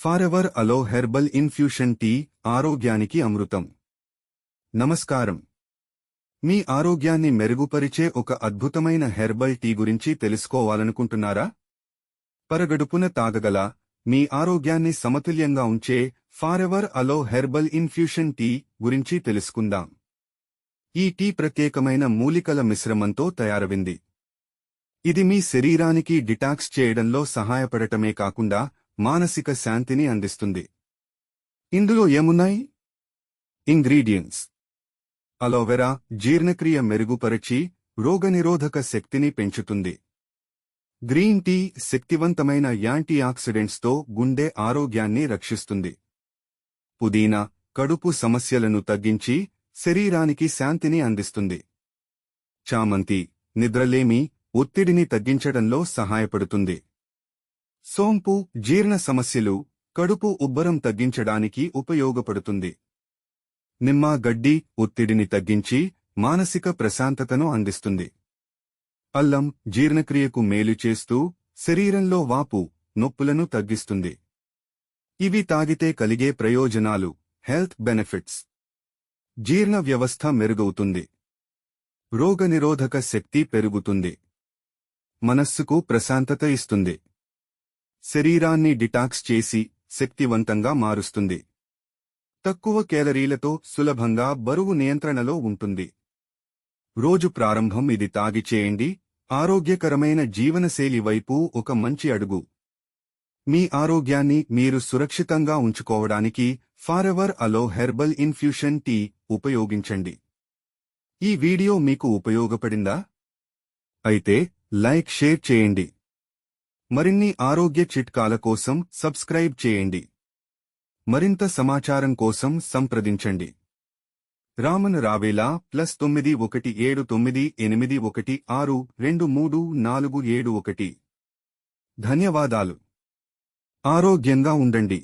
ఫారెవర్ అలో herbal infusion tea ఆరోగ్యానికి అమృతం. నమస్కారం. మీ ఆరోగ్యాన్ని మెరుగుపరిచే ఒక అద్భుతమైన హెర్బల్ టీ గురించి తెలుసుకోవాలనుకుంటున్నారా? పరగడుపున తాగగల, మీ ఆరోగ్యాన్ని సమతుల్యంగా ఉంచే ఫారెవర్ అలో హెర్బల్ ఇన్ఫ్యూషన్ టీ గురించి తెలుసుకుందాం. ఈ టీ ప్రత్యేకమైన మూలికల మిశ్రమంతో తయారవింది. ఇది మీ శరీరానికి డిటాక్స్ చేయడంలో సహాయపడటమే కాకుండా మానసిక శాంతిని అందిస్తుంది. ఇందులో ఏమున్నాయి? ఇంగ్రీడియంట్స్: అలోవెరా జీర్ణక్రియ మెరుగుపరచి రోగనిరోధక శక్తిని పెంచుతుంది. గ్రీన్ టీ శక్తివంతమైన యాంటీ ఆక్సిడెంట్స్తో గుండె ఆరోగ్యాన్ని రక్షిస్తుంది. పుదీనా కడుపు సమస్యలను తగ్గించి శరీరానికి శాంతిని అందిస్తుంది. చామంతి నిద్రలేమి, ఒత్తిడిని తగ్గించడంలో సహాయపడుతుంది. సోంపు జీర్ణ సమస్యలు, కడుపు ఉబ్బరం తగ్గించడానికి ఉపయోగపడుతుంది. నిమ్మ గడ్డి ఒత్తిడిని తగ్గించి మానసిక ప్రశాంతతను అందిస్తుంది. అల్లం జీర్ణక్రియకు మేలు చేస్తూ శరీరంలో వాపు, నొప్పులను తగ్గిస్తుంది. ఇవి తాగితే కలిగే ప్రయోజనాలు: హెల్త్ బెనిఫిట్స్: జీర్ణ వ్యవస్థ మెరుగవుతుంది. రోగనిరోధక శక్తి పెరుగుతుంది. మనస్సుకు ప్రశాంతత ఇస్తుంది. శరీరాన్ని డిటాక్స్ చేసి శక్తివంతంగా మారుస్తుంది. తక్కువ కేలరీలతో సులభంగా బరువు నియంత్రణలో ఉంటుంది. రోజు ప్రారంభం ఇది తాగి చేయండి. ఆరోగ్యకరమైన జీవనశైలి వైపు ఒక మంచి అడుగు. మీ ఆరోగ్యాన్ని మీరు సురక్షితంగా ఉంచుకోవడానికి ఫారెవర్ అలో హెర్బల్ ఇన్ఫ్యూషన్ టీ ఉపయోగించండి. ఈ వీడియో మీకు ఉపయోగపడిందా? అయితే లైక్, షేర్ చేయండి. మరిన్ని ఆరోగ్య చిట్కాల కోసం సబ్స్క్రైబ్ చేయండి. మరింత సమాచారం కోసం సంప్రదించండి. రామన్ రావేలా +917981623471. ధన్యవాదాలు. ఆరోగ్యంగా ఉండండి.